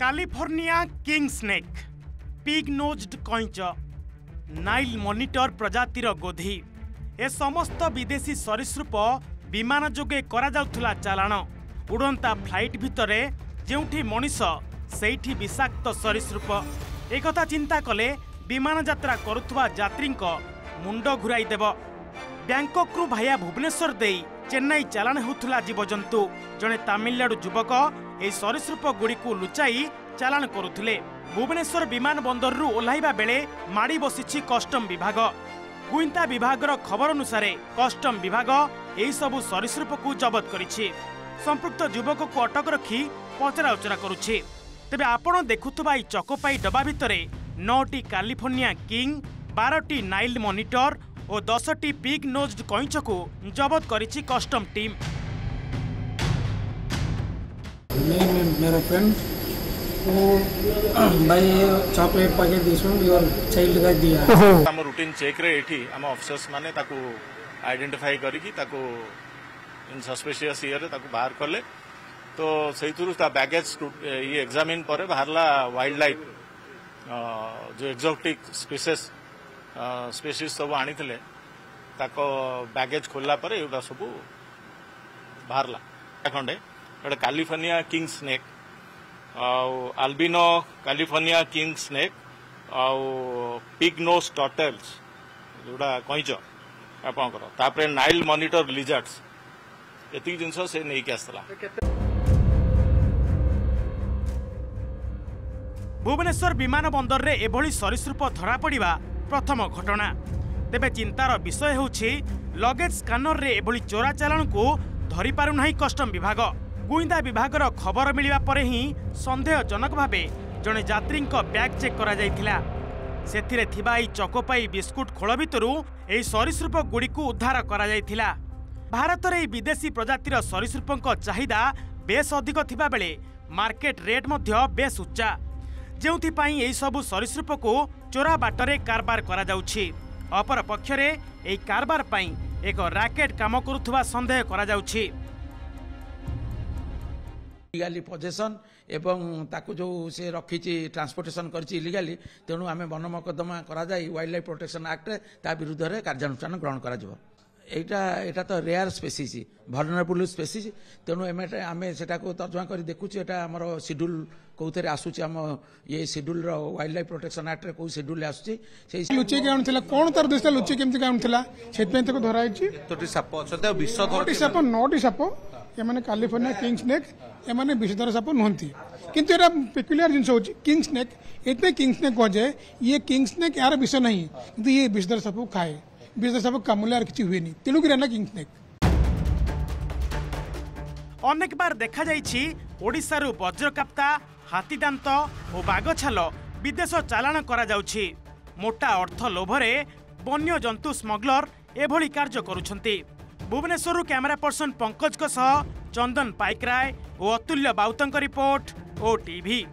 California king snake, pig nosed कईंच, Nile monitor प्रजातिर गोधी ए समस्त विदेशी सरीसृप विमान जोगे करा जाउथुला चालाण। उड़ंता फ्लाइट भितरे जेउठी मनीष सेठी विषाक्त सरीसृप। एक चिंता कले विमान यात्रा करुथुवा यात्रींक मुंड घुराई देव। बैंकॉक रु भाया भुवनेश्वर देई चेन्नई चालाण होउथुला जीवजंतु। जड़े तमिलनाडु युवक ए सरीसृप गुड़ी को लुचाई चालाण करुथिले। भुवनेश्वर विमान बंदर रु ओह्लाइबा बेले माड़ी बसिछि कस्टम विभाग। गुइंता विभागर खबर अनुसार कस्टम विभाग एही सबु सरीसृप को जबत करिछि। संपृक्त युवक को अटक रखी पचराउचरा करुछि। तेबे आपण देखुथुबा ई चकोपाई डबा भितरे 9टी कैलिफोर्निया किंग, 12टी नाइल मॉनिटर और 10टी पिग नोज्ड कईंच को जबत करिछि कस्टम टीम। मेरा फ्रेंड वो भाई चॉकलेट पैकेट दिसो योर चाइल्ड का दिया। हम रूटीन चेक रे एठी हम ऑफिसर्स माने ताको आइडेंटिफाई करिकि ताको इन सस्पिशियस ईयर ताको बाहर करले। तो सही थ्रू ता बैगेज ये एग्जामिन पर बाहरला वाइल्ड लाइफ जो एक्सोटिक स्पीशीज सब आनी थिले ताको बैगेज खोलला पर एटा सब बाहरला। खंडे एटा California king snake albino California king snake pig nose turtles जोड़ा कईच आपंकर नाइल मॉनिटर लिजर्ड्स एति जिनस से नहीं के आसला। भुवनेश्वर विमान बंदर रे एभली सरीसृप धरा पड़िबा प्रथम घटना। तेबे चिंतार विषय होछि लगेज स्कानर रे एभली चोरा चालाण को धरि पारु नाही कस्टम विभाग। गुइंदा विभागर खबर मिलिबा परे ही संदेहजनक भावे जणे यात्रींक बैग चेक करा जायथिला। सेथिरे थिबा ई चकोपाई बिस्कुट खोल भितरु एही सरीसृप गुडी को उद्धार करा जायथिला। भारत रे विदेशी प्रजातिर सरीसृपंक चाहिदा बेस अधिक थिबा बेले मार्केट रेट मध्य बेस उच्चा। जेउथि पई एही सबु सरीसृप को चोरा बाटरे कारबार करा जाउछि। अपर पक्षरे एही कारबार पई एक रैकेट काम करुथुवा संदेह करा जाउछि। इलीगाली पोजेसन एवं ताकू जो से रखी ट्रांसपोर्टेशन करछि इलीगाली, तेणु आमे वन मकदमा करा जाई वाइल्ड लाइफ प्रोटेक्शन एक्ट ता विरुद्ध रे कार्यानुष्ठान ग्रहण करा जिवो। एटा तो रेयर स्पेसीज भलनरेबल स्पेसीज, तेणु आमे सेटा को तर्जमा करी देखुछि। एटा हमर शेड्यूल कोथरे आसुछि, हम ये शेड्यूल रो वाइल्ड लाइफ प्रोटेक्शन एक्ट रे को शेड्यूल आसुछि। से लुचि के आउनथिला कोन तर देशला लुचि केमति का आउनथिला सेतपे तको धराइछि। तोटी साप सदा विष धरति साप 9टी साप ए माने कैलिफोर्निया किंग स्नेक ए माने विषधर साप नहंती। किंतु एटा पेक्युलियर जिंस होछि किंग स्नेक। एते किंग स्नेक को जे ये किंग स्नेक यार विष नहीं, किंतु ये विषधर साप खाए। विषधर साप कामुले आर किछि हुएनी, तेणु कि ना किंग स्नेक। अनेक बार देखा जाइछि ओडिसा रु वज्रकाप्ता, हाथीदांत और बागछाल विदेश चालाण करा जाउछि। मोटा अर्थ लोभरे वन्य जंतु स्मगलर एभली कार्य करुछंती। भुवनेश्वर कैमरा पर्सन पंकज सह चंदन पाइकराय और अतुल्य बाउतंक रिपोर्ट OTV।